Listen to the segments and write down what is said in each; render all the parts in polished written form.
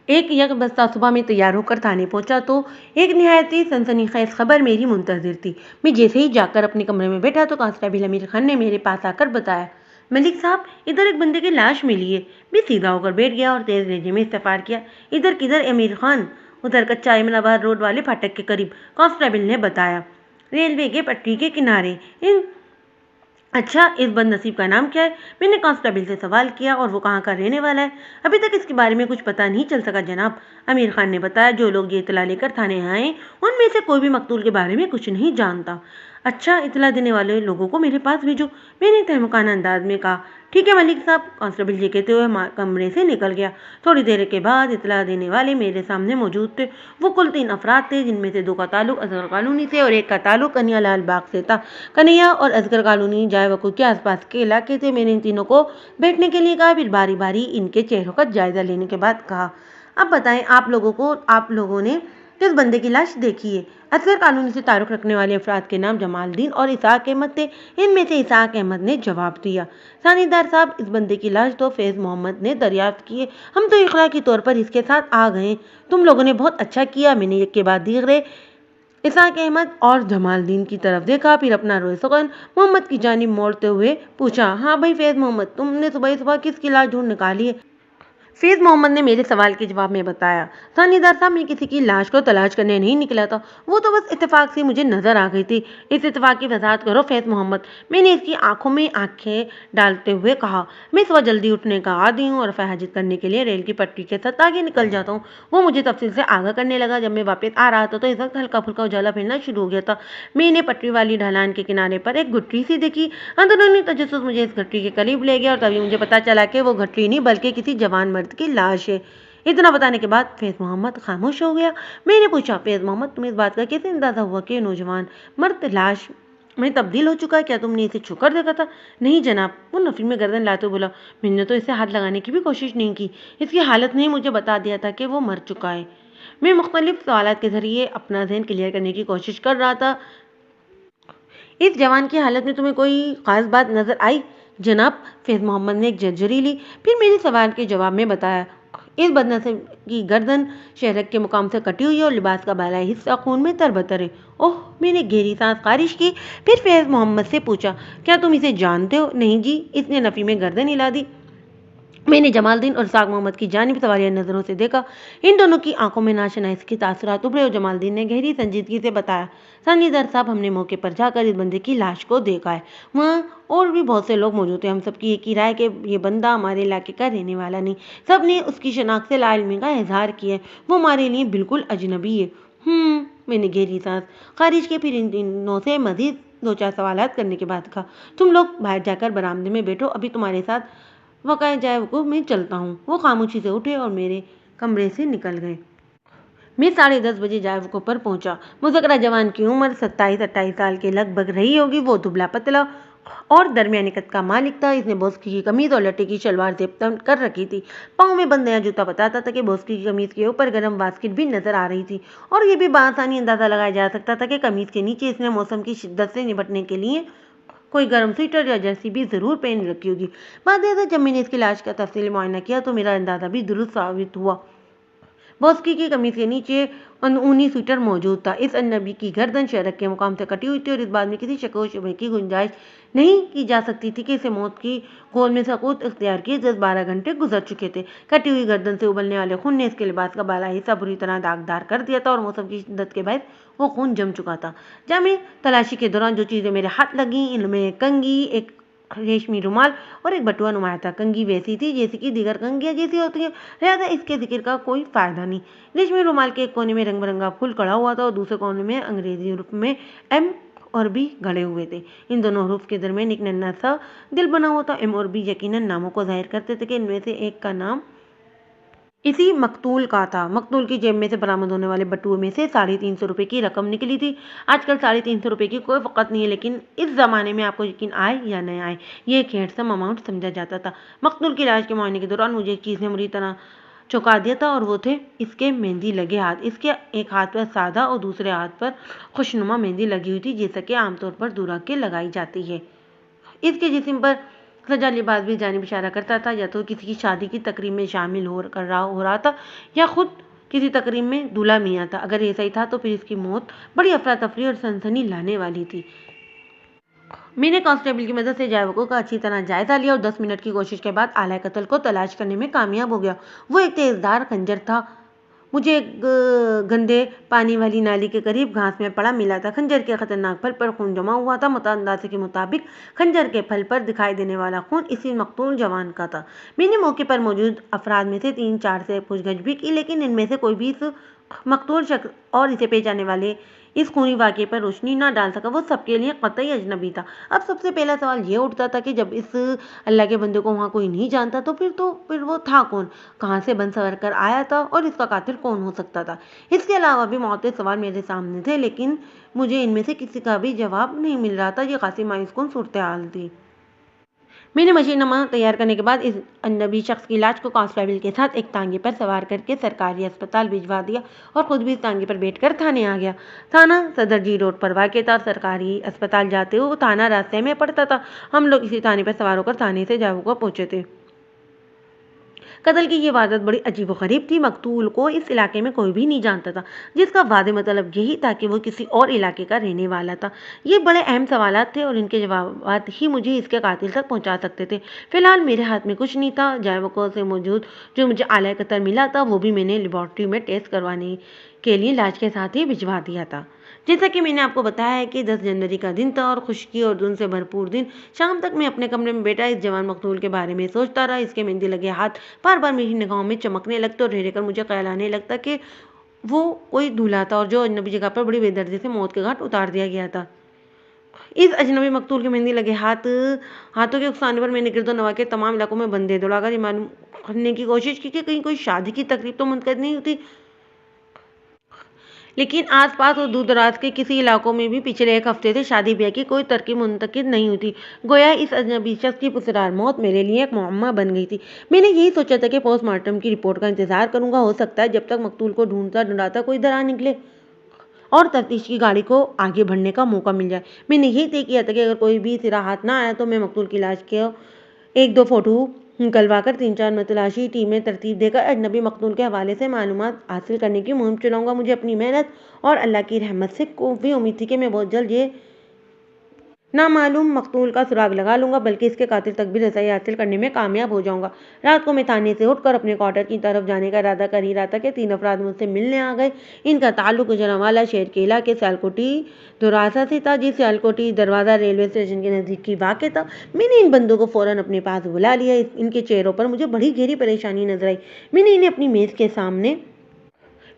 एक यकबस्ता सुबह में तैयार होकर थाने पहुंचा तो एक निहायत ही सनसनीखेज खबर मेरी मुंतजिर थी। मैं जैसे ही जाकर अपने कमरे में बैठा तो कांस्टेबल अमीर खान ने मेरे पास आकर बताया, मलिक साहब, इधर एक बंदे की लाश मिली है। मैं सीधा होकर बैठ गया और तेज लहजे में इस्तफार किया, इधर किधर अमीर खान? उधर कच्चा इमलाबाद रोड वाले फाटक के करीब, कांस्टेबल ने बताया, रेलवे के पटरी के किनारे। इन अच्छा, इस बदनसीब का नाम क्या है? मैंने कांस्टेबल से सवाल किया। और वो कहाँ का रहने वाला है? अभी तक इसके बारे में कुछ पता नहीं चल सका जनाब, अमीर खान ने बताया। जो लोग ये इतला लेकर थाने आए उनमें से कोई भी मकतूल के बारे में कुछ नहीं जानता। अच्छा, इतला देने वाले लोगों को मेरे पास भेजो, मैंने तहमुकाना अंदाज में कहा। ठीक है मलिक साहब, कांस्टेबल ये कहते हुए कमरे से निकल गया। थोड़ी देर के बाद इतला देने वाले मेरे सामने मौजूद थे। वो कुल 3 अफराद थे, जिनमें से 2 का ताल्लुक असगर कॉलोनी से और एक का ताल्लुक कन्हैया लाल बाग से था। कन्हैया और असगर कॉलोनी जाए वकूफ के आसपास के इलाके थे। मैंने इन तीनों को बैठने के लिए कहा, फिर बारी बारी इनके चेहरों का जायजा लेने के बाद कहा, अब बताएं, आप लोगों ने किस बंदे की लाश देखी है? असगर कॉलोनी से ताल्लुक रखने वाले अफराद के नाम जमालदीन और इसाक अहमद थे। इनमें से इसाक अहमद ने जवाब दिया, थानेदार साहब, इस बंदे की लाश तो फैज मोहम्मद ने दरियाफ्त की है। हम तो इखलाकी तौर पर इसके साथ आ गए। तुम लोगों ने बहुत अच्छा किया। मैंने एक के बाद दीगरे इसाक अहमद और जमालदीन की तरफ देखा, फिर अपना रोए सुगन मोहम्मद की जानिब मोड़ते हुए पूछा, हाँ भाई फैज मोहम्मद, तुमने सुबह सुबह किसकी लाश ढूंढ निकाली है? फैज मोहम्मद ने मेरे सवाल के जवाब में बताया, थानेदार साहब, मैं किसी की लाश को तलाश करने नहीं निकला था। वो तो बस इत्तेफाक से मुझे नजर आ गई थी। इस इत्तेफाक की वजाहत करो फैज मोहम्मद, मैंने इसकी आंखों में आंखें डालते हुए कहा। मैं सुबह जल्दी उठने का आदी हूँ और हाजिर करने के लिए रेल की पटरी के साथ आगे निकल जाता हूँ। वो मुझे तफसील से आगाह करने लगा। जब मैं वापस आ रहा था तो इस वक्त हल्का फुल्का उजाला फिरना शुरू हो गया था। मैंने पटरी वाली ढलान के किनारे पर एक गठरी सी देखी। अंदरूनी तजस्सुस मुझे इस गठरी के करीब ले गया और तभी मुझे पता चला कि वो गठरी नहीं बल्कि किसी जवान मर्द की लाश है। इतना बताने के बाद फैज मोहम्मद खामोश हो गया। मैंने पूछा, फैज मोहम्मद, तुम्हें इस बात का कैसे अंदाजा हुआ कि नौजवान मर्द लाश में तब्दील हो चुका है? क्या तुमने इसे छूकर देखा था? नहीं जनाब, वो नफी में गर्दन लाते हुए बोला, मैंने तो इसे हाथ लगाने की भी कोशिश नहीं की। इसकी हालत ने मुझे बता दिया था कि वो मर चुका है। मैं मुख्तलिफ सवालात के जरिए अपना जहन क्लियर करने की कोशिश कर रहा था। इस जवान की हालत में तुम्हें कोई खास बात नजर आई? जनाब, फैज मोहम्मद ने एक झरझरी ली, फिर मेरे सवाल के जवाब में बताया, इस बदनसीब की गर्दन शहरक के मुकाम से कटी हुई है और लिबास का बाला हिस्सा खून में तरबतर है। ओह, मैंने गहरी सांस खारिश की। फिर फैज मोहम्मद से पूछा, क्या तुम इसे जानते हो? नहीं जी, इसने नफी में गर्दन हिला दी। मैंने जमालदीन और साग मोहम्मद की जानिब सवालिया नजरों से देखा। इन दोनों की आंखों में नाशनाइस के तासुरात उभरे और जमालदीन ने गहरी संजीदगी से बताया, थानेदार साहब, हमने मौके पर जाकर इस बंदे की लाश को देखा है। वहाँ और भी बहुत से लोग मौजूद थे। हम सबकी एक ही राय कि ये बंदा हमारे इलाके का रहने वाला नहीं। सब ने उसकी शनाख्त से लाइल्मी का इजहार किया है। वो हमारे लिए बिल्कुल अजनबी है। मैंने गहरी सांस खारिज के फिर इन तीनों से मजीद 2-4 सवालात करने के बाद कहा, तुम लोग बाहर जाकर बरामदे में बैठो, अभी तुम्हारे साथ वक़ाए जाए वकूफ़ मैं चलता हूँ। वो खामोशी से उठे और मेरे कमरे से निकल गए। मैं 10:30 बजे जाए वकूफ़ पर पहुंचा। मुज़क्करा जवान की उम्र 27-28 साल के लगभग रही होगी। वो दुबला पतला और दरमियानी कद का मालिक था। इसने बोस्की की कमीज और लट्टे की शलवार ज़ेब कर रखी थी। पाँव में बंद नया जूता बताता था कि बोस्की की कमीज के ऊपर गर्म बास्केट भी नजर आ रही थी और ये भी बआसानी अंदाजा लगाया जा सकता था कि कमीज के नीचे इसने मौसम की शिद्दत से निपटने के लिए कोई गर्म स्वेटर या जर्सी भी जरूर पहन रखी होगी। बाद जब मैंने इसकी लाश का तफसीली मुआयना किया तो मेरा अंदाजा भी दुरुस्त साबित हुआ। बॉस्की की कमीज के नीचे ऊनी स्वेटर मौजूद था। इस अजनबी की गर्दन शहरक के मुकाम से कटी हुई थी और इस बात में किसी शक व शुबे की गुंजाइश नहीं की जा सकती थी कि इसे मौत की गोद में सकूत इख्तियार किए 10-12 घंटे गुजर चुके थे। कटी हुई गर्दन से उबलने वाले खून ने इसके लिबास का बाला हिस्सा बुरी तरह दागदार कर दिया था और मौसम की शिद्दत के बायस वो खून जम चुका था। जब मैं तलाशी के दौरान जो चीज़ें मेरे हाथ लगी, इनमें कंगी, एक रेशमी रुमाल और एक बटुआ नुमाया था। कंगी वैसी थी जैसे कि दीगर कंगियाँ जैसी होती हैं, लिहाजा इसके जिक्र का कोई फायदा नहीं। रेशमी रुमाल के एक कोने में रंग बिरंगा फूल कड़ा हुआ था और दूसरे कोने में अंग्रेजी हरूफ में एम और बी गड़े हुए थे। इन दोनों हरूफ के दरमियान एक नन्हा सा दिल बना हुआ था। एम और बी यकीनन नामों को जाहिर करते थे कि इनमें से एक का नाम इसी मकतूल का था। मकतूल की जेब में से बरामद होने वाले बटुए में से 350 रुपये की रकम निकली थी। आजकल 350 रुपये की कोई वक़्त नहीं है, लेकिन इस ज़माने में आपको यकीन आए या न आए, ये एक हैंडसम अमाउंट समझा जाता था। मकतूल की लाश के मुआयने के दौरान मुझे एक चीज़ ने बुरी तरह चौंका दिया था और वो थे इसके मेहंदी लगे हाथ। इसके एक हाथ पर सादा और दूसरे हाथ पर खुशनुमा मेहंदी लगी हुई थी, जैसा कि आमतौर पर दूल्हा के लगाई जाती है। इसके जिस्म पर سجا لباس بھی جانب اشارہ کرتا تھا، یا تو کسی کی شادی کی تقریب میں شامل ہو رہا تھا یا خود کسی تقریب میں دولہا میاں تھا۔ اگر ایسا ہی تھا تو پھر اس کی موت بڑی افراتفری اور سنسنی لانے والی تھی۔ میں نے کانسٹیبل کی مدد سے جائے وقوع کا اچھی طرح جائزہ لیا اور 10 منٹ کی کوشش کے بعد آلۂ قتل کو تلاش کرنے میں کامیاب ہو گیا۔ وہ ایک تیزدھار خنجر تھا، مجھے ایک گندے پانی والی نالی کے قریب گھاس میں پڑا ملا تھا۔ خنجر کے خطرناک پھل پر خون جمع ہوا تھا۔ متاندازے کے مطابق خنجر کے پھل پر دکھائی دینے والا خون اسی مقتول جوان کا تھا۔ میں نے موقع پر موجود افراد میں سے 3-4 سے پوچھ گچھ بھی کی، لیکن ان میں سے کوئی بھی اس مقتول شخص اور اسے پہچاننے والے اس خونی واقعے پر روشنی نہ ڈال سکا۔ وہ سب کے لیے قطعی اجنبی تھا۔ اب سب سے پہلا سوال یہ اٹھتا تھا کہ جب اس اللہ کے بندے کو وہاں کوئی نہیں جانتا تو پھر وہ تھا کون، کہاں سے بن سور کر آیا تھا اور اس کا قاتل کون ہو سکتا تھا۔ اس کے علاوہ بھی معتدل سوال میرے سامنے تھے، لیکن مجھے ان میں سے کسی کا بھی جواب نہیں مل رہا تھا۔ یہ خاصی مایوس کن صورتحال تھی۔ میں نے مشین نامہ تیار کرنے کے بعد اس اجنبی شخص کی لاش کو کانسٹیبل کے ساتھ ایک تانگے پر سوار کر کے سرکاری اسپتال بھجوا دیا اور خود بھی اس تانگے پر بیٹھ کر تھانے آ گیا۔ تھانہ صدر جی روڈ پر واقع تھا اور سرکاری اسپتال جاتے ہوئے تھانہ راستے میں پڑتا تھا۔ ہم لوگ اسی تھانے پر سوار ہو کر تھانے سے جائے وقوع پہنچے تھے۔ قتل کی یہ واردات بڑی عجیب و غریب تھی۔ مقتول کو اس علاقے میں کوئی بھی نہیں جانتا تھا، جس کا واضح مطلب یہی تھا کہ وہ کسی اور علاقے کا رہنے والا تھا۔ یہ بڑے اہم سوالات تھے اور ان کے جوابات ہی مجھے اس کے قاتل تک پہنچا سکتے تھے۔ فی الحال میرے ہاتھ میں کچھ نہیں تھا۔ جائے وقوع سے موجود جو مجھے آلۂ قتل ملا تھا وہ بھی میں نے لیبارٹری میں ٹیسٹ کروانے کے لیے لاش کے ساتھ ہی بھجوا دیا تھا۔ جیسا کہ میں نے آپ کو بتایا ہے کہ 10 جنوری کا دن تھا اور خشکی اور دھند سے بھرپور دن۔ شام تک میں اپنے کمرے میں بیٹھا اس جوان مقتول کے بارے میں سوچتا رہا۔ اس کے مہندی لگے ہاتھ بار بار میری نگاہوں میں چمکنے لگتے اور رہ کر مجھے خیال آنے لگتا کہ وہ کوئی دولہا تھا اور جو اجنبی جگہ پر بڑی بے دردی سے موت کے گھاٹ اتار دیا گیا تھا۔ اس اجنبی مقتول کے مہندی لگے ہاتھوں کے اکسانے پر میں نے گرد و نواح کے تمام علاقوں میں بندے دوڑا کر یہ معلوم کرنے کی کوشش کی کہ کہیں کوئی شادی کی تقریب تو منعقد نہیں ہوتی، لیکن آس پاس اور دور دراز کے کسی علاقوں میں بھی پچھلے ایک ہفتے سے شادی بیاہ کی کوئی ترکیب منعقد نہیں ہوتی۔ گویا اس اجنبی شخص کی پراسرار موت میرے لیے ایک معمہ بن گئی تھی۔ میں نے یہی سوچا تھا کہ پوسٹ مارٹم کی رپورٹ کا انتظار کروں گا، ہو سکتا ہے جب تک مقتول کو ڈھونڈتا ڈھونڈاتا کوئی درا نکلے اور تفتیش کی گاڑی کو آگے بڑھنے کا موقع مل جائے۔ میں نے یہی طے کیا تھا کہ اگر کوئی بھی سرا ہاتھ نہ آیا تو میں مقتول کی لاش کے 1-2 فوٹو نکلوا کر 3-4 متلاشی ٹیمیں ترتیب دے کر اجنبی مقتول کے حوالے سے معلومات حاصل کرنے کی مہم چلاؤں گا۔ مجھے اپنی محنت اور اللہ کی رحمت سے بھی امید تھی کہ میں بہت جلد یہ نامعلوم مقتول کا سراغ لگا لوں گا، بلکہ اس کے قاتل تک بھی رسائی حاصل کرنے میں کامیاب ہو جاؤں گا۔ رات کو میں تھانے سے اٹھ کر اپنے کوارٹر کی طرف جانے کا ارادہ کر ہی رہا تھا کہ 3 افراد مجھ سے ملنے آ گئے۔ ان کا تعلق گوجرانوالہ شہر کے علاقے سیالکوٹی دروازہ سے تھا، جس سیالکوٹی دروازہ ریلوے اسٹیشن کے نزدیک واقع تھا۔ میں نے ان بندوں کو فوراً اپنے پاس بلا لیا۔ ان کے چہروں پر مجھے بڑی گہری پریشانی نظر آئی۔ میں نے انہیں اپنی میز کے سامنے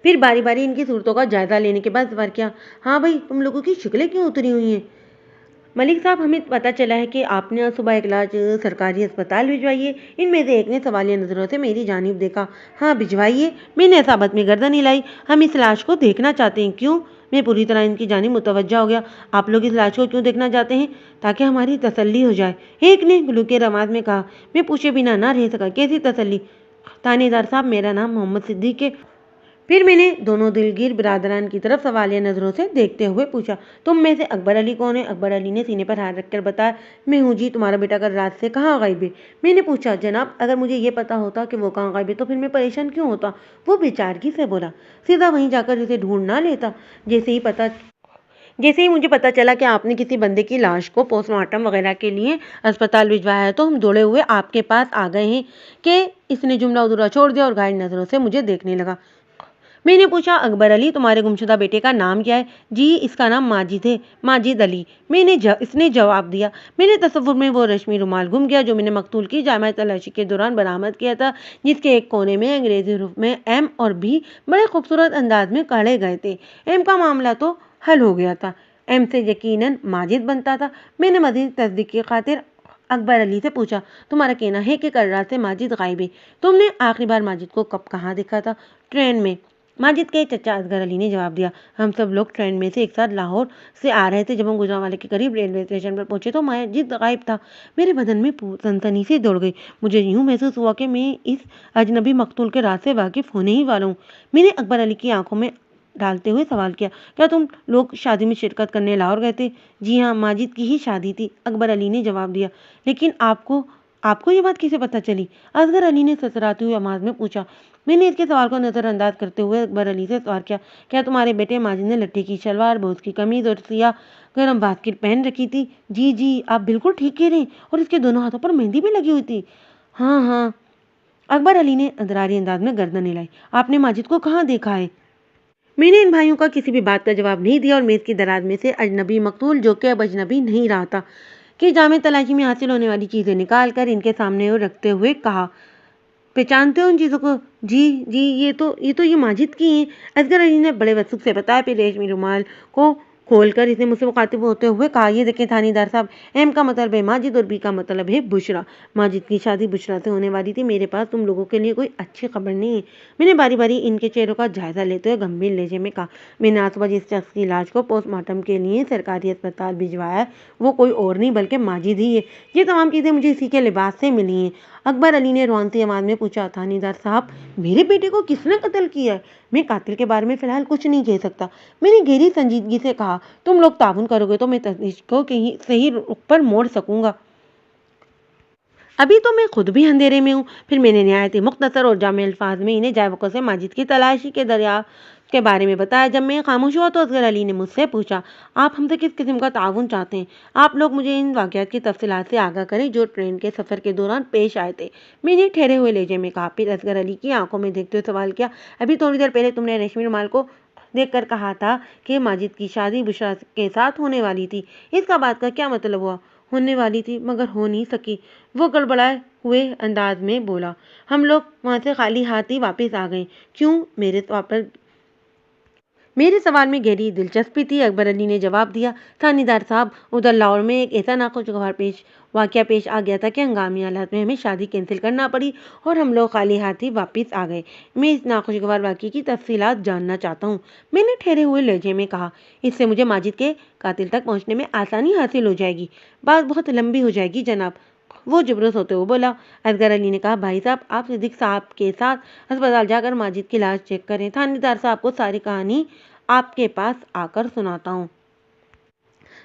پھر باری باری ان کی صورتوں کا جائزہ لینے کے بعد سوال کیا، ہاں بھائی، تم لوگوں کی شکلیں کیوں اتری ہوئی ہیں؟ ملک صاحب، ہمیں پتہ چلا ہے کہ آپ نے آج صبح ایک لاش سرکاری اسپتال بھجوائی ہے۔ ان میں سے ایک نے سوالیہ نظروں سے میری جانب دیکھا۔ ہاں بھجوائی ہے، میں نے اصابت میں گردن ہلائی۔ ہم اس لاش کو دیکھنا چاہتے ہیں۔ کیوں؟ میں پوری طرح ان کی جانب متوجہ ہو گیا۔ آپ لوگ اس لاش کو کیوں دیکھنا چاہتے ہیں؟ تاکہ ہماری تسلی ہو جائے، ایک نے گلوکے آواز میں کہا۔ میں پوچھے بنا نہ رہ سکا، کیسی تسلی؟ تھانے دار صاحب، میرا نام محمد صدیق ہے۔ پھر میں نے دونوں دلگیر برادران کی طرف سوالیہ نظروں سے دیکھتے ہوئے پوچھا، تم میں سے اکبر علی کون ہے؟ اکبر علی نے سینے پر ہاتھ رکھ کر بتایا، میں ہوں جی، تمہارا بیٹا کل رات سے کہاں غائب ہے؟ میں نے پوچھا، جناب، اگر مجھے یہ پتا ہوتا کہ وہ کہاں غائب ہے تو پھر میں پریشان کیوں ہوتا؟ وہ بےچارگی سے بولا، سیدھا وہیں جا کر اسے ڈھونڈ نہ لیتا؟ جیسے ہی مجھے پتا چلا کہ آپ نے کسی بندے کی لاش کو پوسٹ مارٹم وغیرہ کے لیے اسپتال بھجوایا ہے تو ہم دوڑے ہوئے آپ کے پاس آ گئے ہیں کہ اس نے جملہ ادھورا چھوڑ دیا اور گائر نظروں سے مجھے دیکھنے لگا۔ میں نے پوچھا، اکبر علی، تمہارے گمشدہ بیٹے کا نام کیا ہے؟ جی، اس کا نام ماجد ہے، ماجد علی، اس نے جواب دیا۔ میرے تصور میں وہ رشمی رومال گم گیا جو میں نے مقتول کی جامع تلاشی کے دوران برآمد کیا تھا، جس کے ایک کونے میں انگریزی حروف میں ایم اور بی بڑے خوبصورت انداز میں کاڑے گئے تھے۔ ایم کا معاملہ تو حل ہو گیا تھا، ایم سے یقیناً ماجد بنتا تھا۔ میں نے مزید تصدیق کی خاطر اکبر علی سے پوچھا، تمہارا کہنا ہے کہ کل رات سے ماجد غائب ہے، تم نے آخری بار ماجد کو کب کہاں دیکھا تھا؟ ٹرین میں، ماجد کے چچا اصغر علی نے جواب دیا۔ ہم سب لوگ ٹرین میں سے ایک ساتھ لاہور سے آ رہے تھے۔ جب ہم گوجرانوالہ کے قریب ریلوے اسٹیشن پر پہنچے تو ماجد غائب تھا۔ میرے بدن میں سنسنی سی دوڑ گئی۔ مجھے یوں محسوس ہوا کہ میں اس اجنبی مقتول کے راز سے واقف ہونے ہی والا ہوں۔ میں نے اکبر علی کی آنکھوں میں ڈالتے ہوئے سوال کیا، کیا تم لوگ شادی میں شرکت کرنے لاہور گئے تھے؟ جی ہاں، ماجد کی ہی شادی تھی، اکبر علی نے جواب دیا۔ لیکن آپ کو आपको ये बात कैसे पता चली? असगर अली ने ससराते हुए आवाज में पूछा। मैंने इसके सवाल को नजरअंदाज करते हुए अकबर अली से सवाल किया, क्या तुम्हारे बेटे माजिद ने लट्ठी की शलवार, बोझ की कमीज और सिया गरम बास्केट पहन रखी थी? जी जी, आप बिल्कुल ठीक कह रहे हैं, और इसके दोनों हाथों पर मेहंदी भी लगी हुई थी। हाँ हाँ, अकबर अली ने अंदरारी अंदाज में गर्दन हिलाई। आपने माजिद को कहाँ देखा है? मैंने इन भाइयों का किसी भी बात का जवाब नहीं दिया और मेज की दराज में से अजनबी मकतूल, जो कि अब अजनबी नहीं रहा था, कि जामे तलाशी में हासिल होने वाली चीजें निकाल कर इनके सामने रखते हुए कहा, पहचानते हो उन चीजों को? जी जी, ये माजिद की हैं। असगर अली ने बड़े वसुक से बताया, फिर रेशमी रुमाल को खोलकर इसने मुझसे मुखातिब होते हुए कहा, ये देखें थानेदार साहब, एम का मतलब है माजिद और बी का मतलब है बुशरा। माजिद की शादी बुशरा से होने वाली थी। मेरे पास तुम लोगों के लिए कोई अच्छी खबर नहीं है। मैंने बारी बारी इनके चेहरों का जायजा लेते हुए गंभीर लहजे में कहा, मैंने आज सुबह जिस शख्स की लाश को पोस्टमार्टम के लिए सरकारी अस्पताल भिजवाया है, वो कोई और नहीं बल्कि माजिद ही है। ये तमाम चीजें मुझे इसी के लिबास से मिली हैं। अकबर अली ने रोंती आवाज में पूछा, थानेदार साहब, मेरे बेटे को किसने कत्ल किया है? मैं कातिल के बारे में फिलहाल कुछ नहीं कह सकता। मैंने गहरी संजीदगी से कहा, तुम लोग ताउन करोगे तो मैं तफ्तीश को कहीं सही रुख पर मोड़ सकूंगा। अभी तो मैं खुद भी अंधेरे में हूँ। फिर मैंने निहायत ही मुख्तसर और जामे अल्फाज में इन्हें जायवकों से माजिद की तलाशी के दरिया के बारे में बताया। जब मैं खामोश हुआ तो असगर अली ने मुझसे पूछा, आप हमसे किस किस्म का ताउन चाहते हैं? आप लोग मुझे इन वाक़यात की तफसीलात से आगाह करें जो ट्रेन के सफ़र के दौरान पेश आए थे। मैंने ठहरे हुए लहजे में कहा। फिर असगर अली की आंखों में देखते हुए सवाल किया, अभी थोड़ी देर पहले तुमने रेशमी रुमाल को देख कर कहा था कि माजिद की शादी बुशरा के साथ होने वाली थी। इसका बात का क्या मतलब हुआ? होने वाली थी मगर हो नहीं सकी, वो गड़बड़ाए हुए अंदाज में बोला। हम लोग वहां से खाली हाथ ही वापस आ गए। क्यों? मेरे सवाल में गहरी दिलचस्पी थी। अकबर अली ने जवाब दिया, थानेदार साहब, उधर लाहौर में एक ऐसा नाखुशगवार वाक़या पेश आ गया था कि हंगामी हालात में हमें शादी कैंसिल करना पड़ी और हम लोग खाली हाथ ही वापस आ गए। मैं इस नाखुशगवार वाक़ये की तफसीलात जानना चाहता हूँ। मैंने ठहरे हुए लहजे में कहा, इससे मुझे माजिद के कातिल तक पहुँचने में आसानी हासिल हो जाएगी। बात बहुत लंबी हो जाएगी जनाब, वो जुबरस होते हुए बोला। असगर अली ने कहा, भाई साहब, आप सिद्दीक साहब के साथ अस्पताल जाकर माजिद की लाश चेक करें। थानेदार साहब को सारी कहानी आपके पास आकर सुनाता हूँ।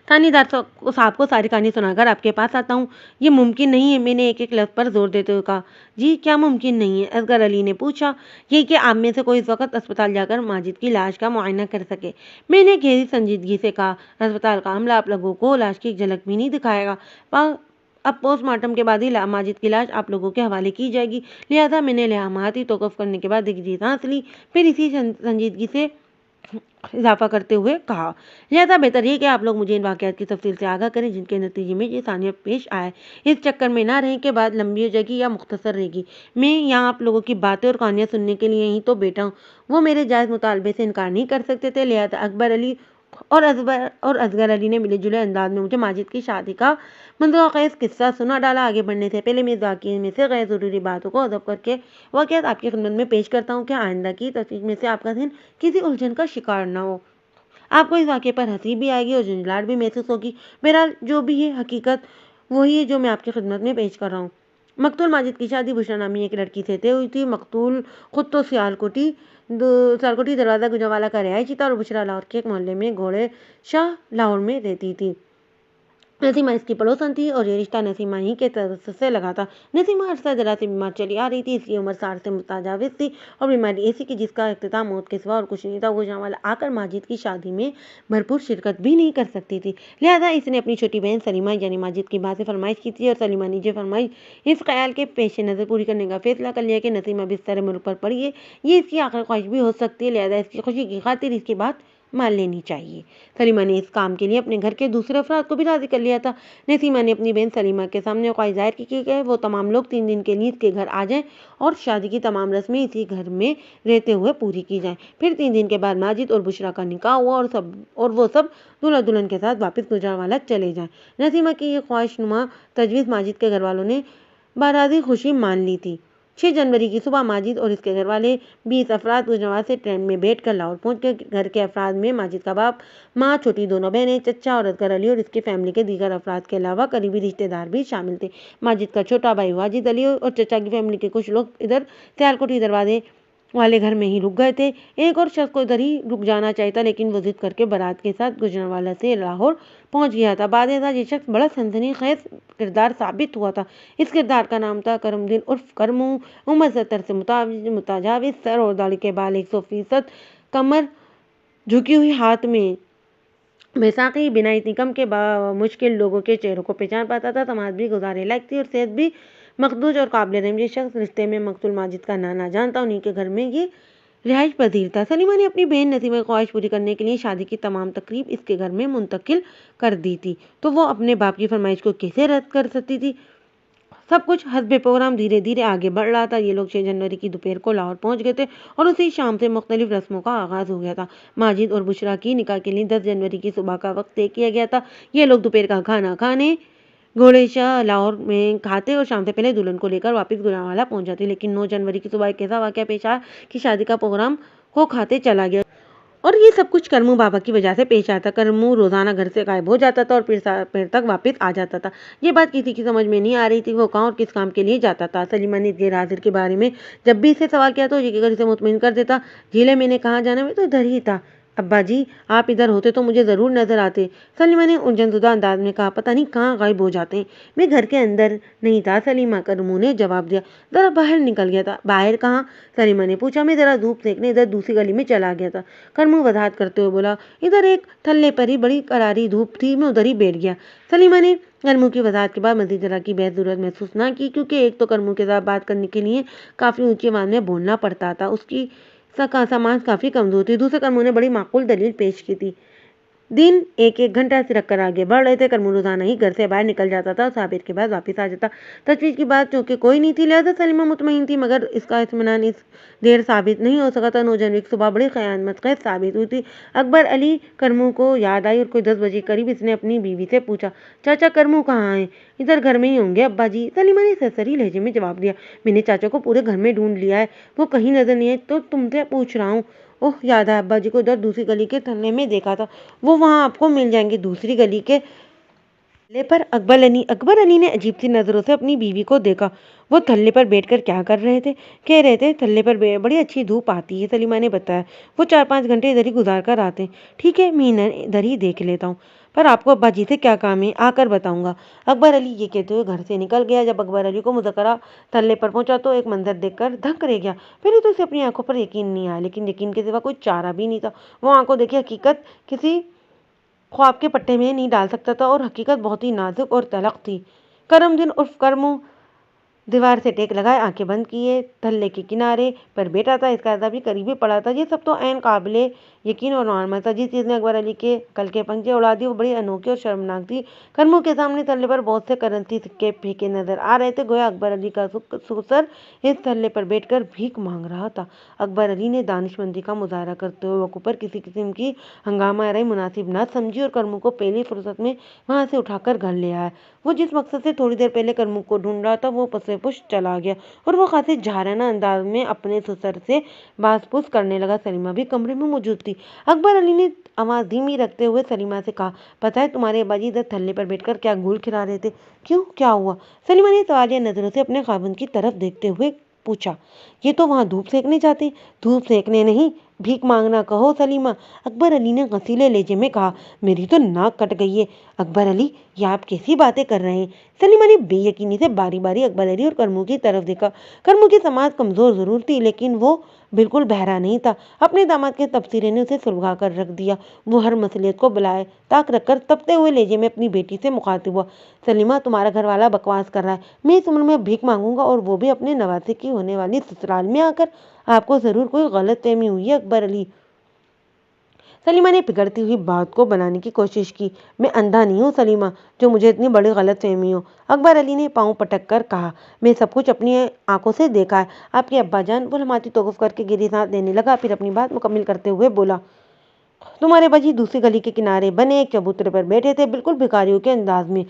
थानेदार साहब को सारी कहानी सुनाकर आपके पास आता हूँ। ये मुमकिन नहीं है, मैंने एक एक लफ्ज़ पर जोर देते हुए कहा। जी, क्या मुमकिन नहीं है? असगर अली ने पूछा। यही कि आप में से कोई इस वक्त अस्पताल जाकर माजिद की लाश का मुआयना कर सके। मैंने गहरी संजीदगी से कहा, अस्पताल का अमला आप लोगों को लाश की एक झलक भी नहीं दिखाएगा। अब पोस्टमार्टम के बाद ही माजिद की लाश आप लोगों के हवाले की जाएगी। लिहाजा मैंने लिहामाती तौक़ुफ़ करने के बाद एक जीत सांस ली। फिर इसी संजीदगी से इजाफा करते हुए कहा, लिहाजा बेहतर ये कि आप लोग मुझे इन वाक़यात की तफसील से आगाह करें जिनके नतीजे में ये सानिया पेश आए। इस चक्कर में ना रहें कि बात लंबी हो जाएगी या मुख्तसर रहेगी। मैं यहाँ आप लोगों की बातें और कहानियाँ सुनने के लिए ही तो बैठा हूँ। वो मेरे जायज़ मुतालबे से इनकार नहीं कर सकते थे। लिहाजा अकबर अली और असगर अली ने मिले जुले अंदाज में मुझे माजिद की शादी का मंजूर किस्सा सुना डाला। आगे बढ़ने से पहले मैं इस वाक़ये में से गैर ज़रूरी बातों को अदब करके वाक़यात आपकी खिदमत में पेश करता हूँ कि आइंदा की तफ्तीश में से आपका ज़हन किसी उलझन का शिकार न हो। आपको इस वाक़ये पर हंसी भी आएगी और झुंझलाहट भी महसूस होगी। बहरहाल जो भी है हकीकत वही है जो मैं आपकी खिदमत में पेश कर रहा हूँ। मकतूल माजिद की शादी बुशरा नामी एक लड़की से तय हुई थी। मकतूल खुद तो सियालकोटी दरवाज़ा गुजरावाला का रिहायशी था और बुशरा लाहौर के एक मोहल्ले में घोड़े शाह लाहौर में रहती थी। नसीमा इसकी पड़ोसन थी और ये रिश्ता नसीमा ही के तरफ से लगा था। नसीमा अरसा जरा से बीमार चली आ रही थी। इसकी उम्र 60 से मुताजाविज थी और बीमारी ऐसी कि जिसका इख्तिताम मौत के सिवा और कुछ नहीं था। गुजरांवाला आकर माजिद की शादी में भरपूर शिरकत भी नहीं कर सकती थी। लिहाजा इसने अपनी छोटी बहन सलीमा यानी माजिद की बात से फरमाइश की थी और सलीमा ने जो फरमाइश इस ख्याल के पेश नज़र पूरी करने का फैसला कर लिया कि नसीमा बिस्तर मुल्क पर पड़ी है। ये इसकी आखिरी ख्वाहिश भी हो सकती है। लिहाजा इसकी खुशी की खातिर इसकी बात मान लेनी चाहिए। सलीमा ने इस काम के लिए अपने घर के दूसरे अफराद को भी राजी कर लिया था। नसीमा ने अपनी बहन सलीमा के सामने ख्वाहिश जाहिर की कि वो तमाम लोग 3 दिन के लिए इसके घर आ जाएं और शादी की तमाम रस्में इसी घर में रहते हुए पूरी की जाएं। फिर 3 दिन के बाद माजिद और बुशरा का निकाह हुआ और वो सब दूल्हा दुल्हन के साथ वापस गुजरांवाला चले जाएं। नसीमा की ये ख्वाहिशनुमा तजवीज़ माजिद के घर वालों ने बाराती खुशी मान ली थी। 6 जनवरी की सुबह माजिद और इसके घर वाले 20 अफराद गुजरांवाला से ट्रेन में बैठकर लाहौर पहुंच गए। घर के अफराद में माजिद का बाप, माँ, छोटी दोनों बहनें, चचा और असगर अली और इसकी फैमिली के दीगर अफराद के अलावा करीबी रिश्तेदार भी शामिल थे। माजिद का छोटा भाई वाजिद अली और चचा की फैमिली के कुछ लोग इधर सियालकोटी दरवाजे والے گھر میں ہی رک گئے تھے۔ ایک اور شخص کو ادھر ہی رک جانا چاہیے تھا، لیکن وہ ضد کر کے بارات کے ساتھ گجرانوالہ سے لاہور پہنچ گیا تھا۔ بعد ازاں یہ شخص بڑا سنسنی خیز کردار ثابت ہوا تھا۔ اس کردار کا نام تھا کرم الدین عرف کرمو۔ عمر 70 سے متجاوز، سر اور داڑھی کے بال 100%، کمر جھکی ہوئی، ہاتھ میں بیساکھی، بنا اتنی کم کہ مشکل لوگوں کے چہروں کو پہچان پاتا تھا۔ سماج بھی گزارے لائق تھی اور صحت بھی مخدوش اور قابل رحم۔ یہ شخص رشتے میں مقتول ماجد کا نانا جان تھا، انہی کے گھر میں یہ رہائش پذیر تھا۔ سلیمہ نے اپنی بہن نسیمہ کی خواہش پوری کرنے کے لیے شادی کی تمام تقریب اس کے گھر میں منتقل کر دی تھی، تو وہ اپنے باپ کی فرمائش کو کیسے رد کر سکتی تھی؟ سب کچھ حسب پروگرام دھیرے دھیرے آگے بڑھ رہا تھا۔ یہ لوگ 6 جنوری کی دوپہر کو لاہور پہنچ گئے تھے اور اسی شام سے مختلف رسموں کا آغاز ہو گیا تھا۔ ماجد اور بشریٰ کی نکاح کے لیے 10 جنوری کی صبح کا وقت طے کیا گیا تھا۔ یہ لوگ دوپہر کا کھانا کھانے گھوڑے شاہ لاہور میں کھاتے اور شام سے پہلے دلہن کو لے کر واپس گجرانوالہ پہنچ جاتے، لیکن 9 جنوری کی صبح ایک ایسا واقعہ پیش آیا کہ شادی کا پروگرام کو کھاتے چلا گیا، اور یہ سب کچھ کرمو بابا کی وجہ سے پیش آیا تھا۔ کرمو روزانہ گھر سے غائب ہو جاتا تھا اور پھر تک واپس آ جاتا تھا۔ یہ بات کسی کی سمجھ میں نہیں آ رہی تھی وہ کہاں اور کس کام کے لیے جاتا تھا۔ سلیمہ نے غیر حاضر کے بارے میں جب بھی اسے سوال کیا تو یہ کہہ کر اسے مطمئن کر دیتا، جھیلے میں نے کہاں جانا، میں تو ادھر ہی تھا۔ ابا جی آپ ادھر ہوتے تو مجھے ضرور نظر آتے، سلیمہ نے الجھن زدہ انداز میں کہا۔ پتہ نہیں کہاں غائب ہو جاتے ہیں، میں گھر کے اندر نہیں تھا سلیمہ، کرمو نے جواب دیا، ذرا باہر نکل گیا تھا۔ باہر کہاں؟ سلیمہ نے پوچھا۔ میں ذرا دھوپ سیکنے ادھر دوسری گلی میں چلا گیا تھا، کرمو وضاحت کرتے ہوئے بولا۔ ادھر ایک تھلے پر ہی بڑی کراری دھوپ تھی، میں ادھر ہی بیٹھ گیا۔ سلیمہ نے کرمو کی وضاحت کے بعد مزید ذرا کی بحث ضرورت محسوس نہ کی، کیونکہ ایک تو کرمو کے ساتھ بات کرنے کے لیے کافی اونچی آواز میں بولنا پڑتا تھا، اس کی سماعت کافی کمزور تھی، دوسرے کرمو نے بڑی معقول دلیل پیش کی تھی۔ دن ایک ایک گھنٹہ سے رکھ کر آگے بڑھ رہے تھے۔ کرمو روزانہ ہی گھر سے باہر نکل جاتا تھا اور صبح کے بعد واپس آ جاتا۔ تشویش کی بات چونکہ کوئی نہیں تھی لہذا سلیمہ مطمئن تھی، مگر اس کا اطمینان اس دیر ثابت نہیں ہو سکا تھا۔ 9 جنوری کی صبح بڑی قیامت خیز ثابت ہوئی تھی۔ اکبر علی کرمو کو یاد آئی اور کوئی 10 بجے کے قریب اس نے اپنی بیوی سے پوچھا، چاچا کرمو کہاں ہیں؟ ادھر گھر میں ہی ہوں گے ابا جی، سلیمہ نے سرسری لہجے میں جواب دیا۔ میں نے چاچا کو پورے گھر میں ڈھونڈ لیا ہے، وہ کہیں نظر نہیں آئے تو تم سے پوچھ رہا ہوں۔ اوہ یاد ہے، ابا جی کو ادھر دوسری گلی کے تھلے میں دیکھا تھا، وہ وہاں آپ کو مل جائیں گے۔ دوسری گلی کے تھلے پر اکبر علی نے عجیب سی نظروں سے اپنی بیوی کو دیکھا۔ وہ تھلے پر بیٹھ کر کیا کر رہے تھے؟ کہہ رہے تھے تھلے پر بڑی اچھی دھوپ آتی ہے، سلیمہ نے بتایا، وہ 4-5 گھنٹے ادھر ہی گزار کر آتے ہیں۔ ٹھیک ہے میں ادھر ہی دیکھ لیتا ہوں، پر آپ کو ابا جی سے کیا کام ہے آ کر بتاؤں گا۔ اکبر علی یہ کہتے ہوئے گھر سے نکل گیا۔ جب اکبر علی کو مذکورہ تھلے پر پہنچا تو ایک منظر دیکھ کر دھنک رہ گیا۔ پہلے تو اسے اپنی آنکھوں پر یقین نہیں آیا، لیکن یقین کے سوا کوئی چارہ بھی نہیں تھا۔ وہ آنکھوں دیکھی حقیقت کسی خواب کے پٹے میں نہیں ڈال سکتا تھا، اور حقیقت بہت ہی نازک اور تلخ تھی۔ کرم الدین عرف کرمو دیوار سے ٹیک لگائے، آنکھیں بند کیے تھلے کے کنارے پر بیٹھا تھا، اس کا اندازہ بھی قریب ہی پڑا تھا۔ یہ سب تو عین قابل یقین اور نارمل تھا۔ جس چیز نے اکبر علی کے کل کے پنجے اڑا دیے وہ بڑی انوکھی اور شرمناک تھی۔ کرمو کے سامنے تھلے پر بہت سے کرنسی سکے پھینکے نظر آ رہے تھے، گویا اکبر علی کا سسر اس تھلے پر بیٹھ کر بھیک مانگ رہا تھا۔ اکبر علی نے دانش مندی کا مظاہرہ کرتے ہوئے وقوع پر کسی قسم کی ہنگامہ آرائی مناسب نہ سمجھی اور کرمو کو پہلی فرصت میں وہاں سے اٹھا کر گھر لے آیا۔ وہ جس مقصد سے تھوڑی دیر پہلے کرمو کو ڈھونڈ رہا تھا وہ پسے پش چلا گیا اور وہ خاصے جارحانہ انداز میں اپنے سسر سے باز پوچھ کرنے لگا۔ سلیمہ بھی کمرے میں موجود تھی۔ اکبر علی نے آواز دھیمی رکھتے ہوئے سلیمہ سے کہا، پتہ ہے تمہارے ابا جی ادھر تھلے پر بیٹھ کر کیا گھول کھلا رہے تھے؟ کیوں کیا ہوا؟ سلیمہ نے سوالیہ نظروں سے اپنے خاوند کی طرف دیکھتے ہوئے پوچھا۔ یہ تو وہاں دھوپ سیکنے جاتے ہیں۔ دھوپ سیکنے نہیں، بھیک مانگنا کہو سلیمہ، اکبر علی نے غصیلے لہجے میں کہا۔ میری تو ناک کٹ گئی ہے اکبر علی، یہ آپ کیسی باتیں کر رہے ہیں؟ سلیمہ نے بے یقینی سے باری باری اکبر علی اور کرمو کی طرف دیکھا۔ کرمو کی سماعت کمزور ضرور تھی لیکن وہ بالکل بہرا نہیں تھا۔ اپنے داماد کے تبصرے نے اسے سلجھا کر رکھ دیا۔ وہ ہر مسئلیت کو بلائے طاق رکھ کر تپتے ہوئے لہجے میں اپنی بیٹی سے مخاطب ہوا، سلیمہ تمہارا گھر والا بکواس کر رہا ہے، میں اس عمر میں بھیک مانگوں گا اور وہ بھی اپنے نواسے کی ہونے والی سسرال میں آ کر؟ آپ کو ضرور کوئی غلط فہمی ہوئی ہے اکبر علی۔ سلیمہ نے بگڑتی ہوئی بات کو بنانے کی کوشش کی۔ میں اندھا نہیں ہوں سلیمہ جو مجھے اتنی بڑی غلط فہمی ہو، اکبر علی نے پاؤں پٹک کر کہا، میں سب کچھ اپنی آنکھوں سے دیکھا ہے۔ آپ کے ابا جان، وہ لمحاتی توقف کر کے گہری سانس لینے لگا، پھر اپنی بات مکمل کرتے ہوئے بولا، تمہارے ابا جی دوسری گلی کے کنارے بنے ایک چبوترے پر بیٹھے تھے بالکل بھکاریوں کے انداز میں،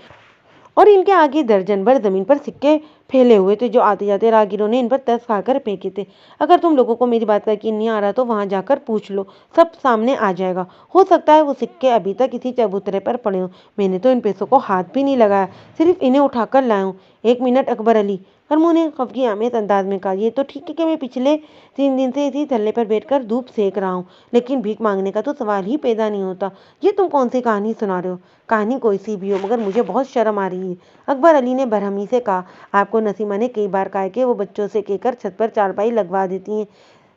اور ان کے آگے درجن بھر زمین پر سکے پھیلے ہوئے تھے جو آتے جاتے راہگیروں نے ان پر ترس کھا کر پھینکے تھے۔ اگر تم لوگوں کو میری بات کا یقین نہیں آ رہا تو وہاں جا کر پوچھ لو، سب سامنے آ جائے گا۔ ہو سکتا ہے وہ سکے ابھی تک اسی چبوترے پر پڑے ہوں، میں نے تو ان پیسوں کو ہاتھ بھی نہیں لگایا، صرف انہیں اٹھا کر لایا ہوں۔ ایک منٹ اکبر علی، करमू ने खफगी आमेज अंदाज में कहा, ये तो ठीक है कि मैं पिछले 3 दिन से इसी थल्ले पर बैठकर धूप सेक रहा हूँ, लेकिन भीख मांगने का तो सवाल ही पैदा नहीं होता। ये तुम कौन सी कहानी सुना रहे हो? कहानी कोई सी भी हो, मगर मुझे बहुत शर्म आ रही है। अकबर अली ने बरहमी से कहा, आपको नसीमा ने कई बार कहा है कि वो बच्चों से कहकर छत पर चारपाई लगवा देती हैं।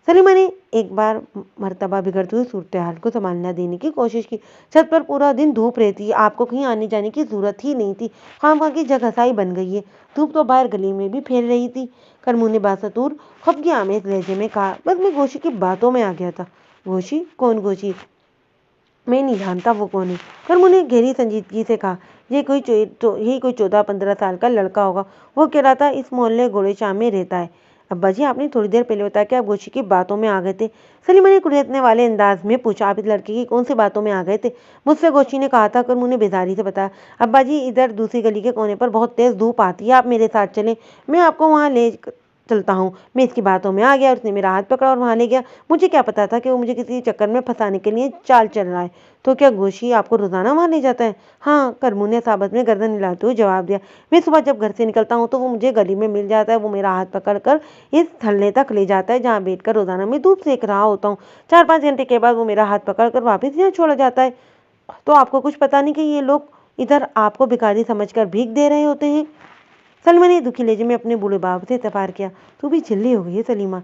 सलीमा ने एक बार मर्तबा बिगड़ती हुई सूरत हाल को संभालना देने की कोशिश की। छत पर पूरा दिन धूप रहती है, आपको कहीं आने जाने की जरूरत ही नहीं थी। खामखा की जगहसाई बन गई है। धूप तो बाहर गली में भी फैल रही थी। करमू ने बासतूर खफगी आमेज लहजे में कहा, बस मैं गोशी की बातों में आ गया था। गोशी? कौन गोशी? मैं नहीं जानता वो कौन है। करमू ने गहरी संजीदगी से कहा, यही कोई 14-15 साल का लड़का होगा। वो कह रहा था इस मोहल्ले घोड़े शाम में रहता है। अब्बा जी, आपने थोड़ी देर पहले बताया कि आप गोशी की बातों में आ गए थे। सलीमा ने कुरेदने वाले अंदाज में पूछा, आप इस लड़के की कौन सी बातों में आ गए थे? मुझसे गोशी ने कहा था। करमू ने बेजारी से बताया, अब्बा जी, इधर दूसरी गली के कोने पर बहुत तेज धूप आती है, आप मेरे साथ चलें, मैं आपको वहाँ ले चलता हूँ। मैं इसकी बातों में आ गया और उसने मेरा हाथ पकड़ा और वहाँ ले गया। मुझे क्या पता था कि वो मुझे किसी चक्कर में फंसाने के लिए चाल चल रहा है। तो क्या गोशी आपको रोजाना वहाँ ले जाता है? हाँ, करमू ने साबत में गर्दन हिलाते हुए जवाब दिया। मैं सुबह जब घर से निकलता हूँ तो वो मुझे गली में मिल जाता है। वो मेरा हाथ पकड़ कर इस थल्ले तक ले जाता है जहाँ बैठ कर रोजाना मैं धूप सेक रहा होता हूँ। 4-5 घंटे के बाद वो मेरा हाथ पकड़ कर वापस यहाँ छोड़ जाता है। तो आपको कुछ पता नहीं कि ये लोग इधर आपको भिखारी समझकर भीख दे रहे होते हैं? सलीमा ने दुखी लहजे में अपने बूढ़े बाप से इतफार किया। तू भी चिल्ली हो गई है सलीमा।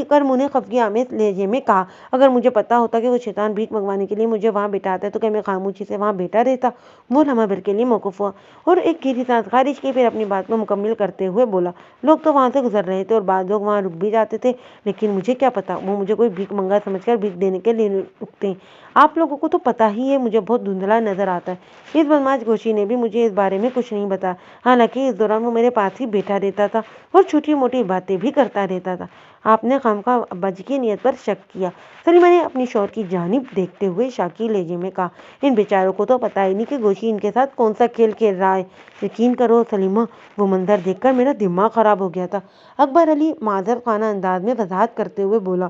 करमू ने खफगी आमेज लहजे में कहा, अगर मुझे पता होता कि वो शैतान भीख मंगवाने के लिए मुझे वहाँ बिठाता है तो क्या मैं खामोशी से वहाँ बैठा रहता? वो लम्हा भर के लिए मौकूफ हुआ और एक गहरी सांस खारिज की, फिर अपनी बात को मुकम्मल करते हुए बोला, लोग तो वहाँ से गुजर रहे थे और बाद लोग वहाँ रुक भी जाते थे, लेकिन मुझे क्या पता वो मुझे कोई भीख मंगा समझकर भीख देने के लिए रुकते हैं। आप लोगों को तो पता ही है मुझे बहुत धुंधला नजर आता है। इस बदमाश गोशी ने भी मुझे इस बारे में कुछ नहीं बताया। हालांकि इस दौरान वो मेरे पास ही बैठा रहता था और छोटी मोटी बातें भी करता रहता था। आपने खामखा अब्बा जी की नीयत पर शक किया। सलीमा ने अपनी शौहर की जानिब देखते हुए शाकी लहजे में कहा, इन बेचारों को तो पता ही नहीं कि गोशी इनके साथ कौन सा खेल खेल रहा है। यकीन करो सलीमा, वो मंजर देखकर मेरा दिमाग खराब हो गया था। अकबर अली माजर खाना अंदाज में वजाहत करते हुए बोला,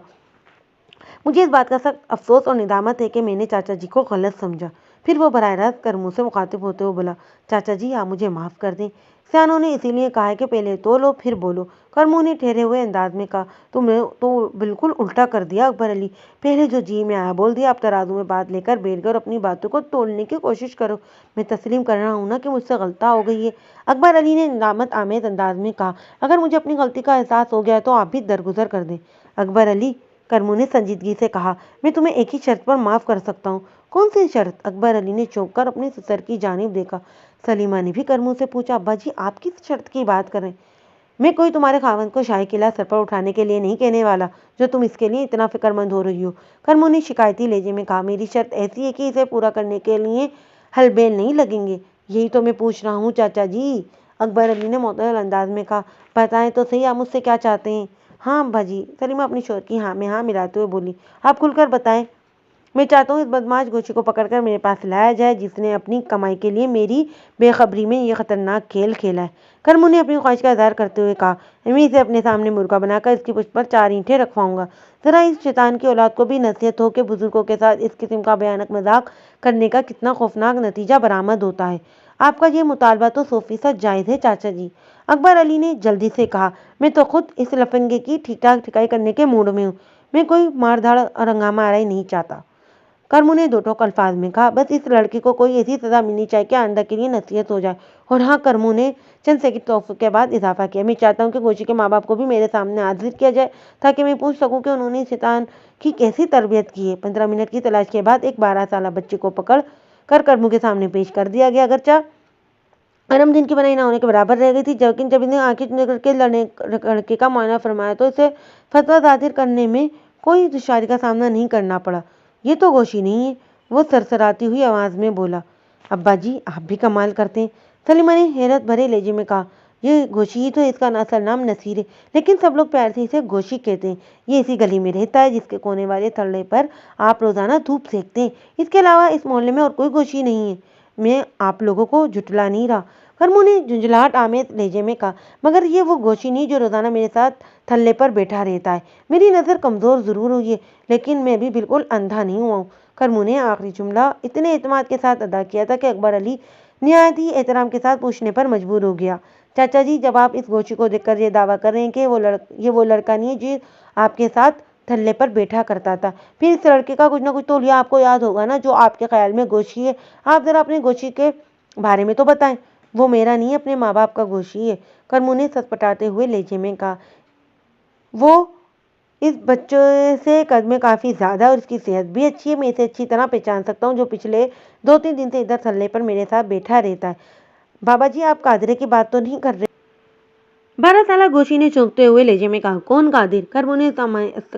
मुझे इस बात का सख्त अफसोस और निदामत है कि मैंने चाचा जी को गलत समझा। फिर वो बराह रास्त करमू से मुखातिब होते हुए बोला, चाचा जी, आप मुझे माफ़ कर दें। सियानों ने इसीलिए कहा है कि पहले तोलो फिर बोलो। करमू ने ठहरे हुए अंदाज में कहा, तुमने तो बिल्कुल उल्टा कर दिया अकबर अली। पहले जो जी में आया बोल दिया, अब तराजू में बात लेकर बैठ गए और अपनी बातों को तोड़ने की कोशिश करो। मैं तस्लीम कर रहा हूँ ना कि मुझसे गलता हो गई है। अकबर अली ने निदामत आमेज अंदाज में कहा, अगर मुझे अपनी गलती का एहसास हो गया है तो आप भी दरगुजर कर दें। अकबर अली, करमू ने संजीदगी से कहा, मैं तुम्हें एक ही शर्त पर माफ़ कर सकता हूँ। कौन सी शर्त? अकबर अली ने चौंक कर अपने ससुर की जानिब देखा। सलीमा ने भी करमू से पूछा, अब्बा जी, आप किस शर्त की बात कर रहे हैं? मैं कोई तुम्हारे खावंद को शाही किला सर पर उठाने के लिए नहीं कहने वाला, जो तुम इसके लिए इतना फिक्रमंद हो रही हो। करमू ने शिकायती लहजे में कहा, मेरी शर्त ऐसी है कि इसे पूरा करने के लिए हलबेल नहीं लगेंगे। यही तो मैं पूछ रहा हूँ चाचा जी। अकबर अली ने मोतदल अंदाज में कहा, बताएं तो सही, आप मुझसे क्या चाहते हैं? हाँ अब्बा जी, सलीमा अपनी शौहर की हाँ में हाँ मिलाते हुए बोली, आप खुलकर बताएं। मैं चाहता हूँ इस बदमाश गोशी को पकड़कर मेरे पास लाया जाए, जिसने अपनी कमाई के लिए मेरी बेखबरी में ये खतरनाक खेल खेला है। करमू ने अपनी ख्वाहिश का इजहार करते हुए कहा, मैं इसे अपने सामने मुर्गा बनाकर इसकी पुष्ट पर 4 ईंटें रखवाऊंगा। जरा इस शैतान की औलाद को भी नसीहत हो कि बुजुर्गों के साथ इस किस्म का भयानक मजाक करने का कितना खौफनाक नतीजा बरामद होता है। आपका ये मुतालबा तो 100% जायज़ है चाचा जी। अकबर अली ने जल्दी से कहा, मैं तो खुद इस लफंगे की ठीक ठाक ठिकाई करने के मूड में हूँ। मैं कोई मारधाड़ और हंगामा आराई नहीं चाहता। करमू ने दो टोक अल्फाज में कहा, बस इस लड़के को कोई ऐसी सजा मिलनी चाहिए कि आइंदा के लिए नसीहत हो जाए। और हाँ, करमू ने चंद सेकंड तौफ़ के बाद इजाफा किया, मैं चाहता हूँ कि गोशी के माँ बाप को भी मेरे सामने हाजिर किया जाए, ताकि मैं पूछ सकूँ कि उन्होंने शैतान की कैसी तरबियत की है। 15 मिनट की तलाश के बाद एक 12 साल बच्चे को पकड़ कर करमू के सामने पेश कर दिया गया। अगरचा अरम दिन की बनाई ना होने के बराबर रह गई थी, लेकिन जब इसने आंखें निकल के लड़के का मुआयना फरमाया तो इसे फतवा जाहिर करने में कोई दुश्वारी का सामना नहीं करना पड़ा। ये तो गोशी नहीं है, वो सरसराती हुई आवाज़ में बोला। अब्बा जी, आप भी कमाल करते हैं। सलीमा ने हैरत भरे लहजे में कहा, ये गोशी ही तो, इसका असल नाम नसीर है, लेकिन सब लोग प्यार से इसे गोशी कहते हैं। ये इसी गली में रहता है जिसके कोने वाले थल्ले पर आप रोजाना धूप सेकते हैं। इसके अलावा इस मोहल्ले में और कोई गोशी नहीं है। मैं आप लोगों को जुटला नहीं रहा, करमू ने झुंझलाहट आमेज लहजे में कहा, मगर ये वो गोशी नहीं जो रोजाना मेरे साथ थल्ले पर बैठा रहता है। मेरी नज़र कमज़ोर ज़रूर हुई है, लेकिन मैं भी बिल्कुल अंधा नहीं हुआ हूँ। करमू ने आखिरी जुमला इतने एतमाद के साथ अदा किया था कि अकबर अली निहायत ही एहतराम के साथ पूछने पर मजबूर हो गया, چاچا جی، جب آپ اس گوشی کو دیکھ کر یہ دعویٰ کر رہے ہیں کہ یہ وہ لڑکا نہیں ہے جو آپ کے ساتھ تھلے پر بیٹھا کرتا تھا، پھر اس لڑکے کا کچھ نہ کچھ تو لیا آپ کو یاد ہوگا نا، جو آپ کے خیال میں گوشی ہے۔ آپ ذرا اپنے گوشی کے بارے میں تو بتائیں۔ وہ میرا نہیں ہے، اپنے ماں باپ کا گوشی ہے، کرمو نے سچ پٹاتے ہوئے لہجے میں کہا۔ وہ اس بچے سے قد میں کافی زیادہ اور اس کی صحت بھی اچھی ہے، میں اسے اچھی طرح پہچان سکتا ہوں، جو پچھلے 2-3 دن سے ادھر تھلے پر میرے ساتھ بیٹھا رہتا ہے۔ بابا جی، آپ قادرے کی بات تو نہیں کر رہے؟ 12 سالہ گوشی نے چونکتے ہوئے لہجے میں کہا۔ کون قادر؟ کرمو نے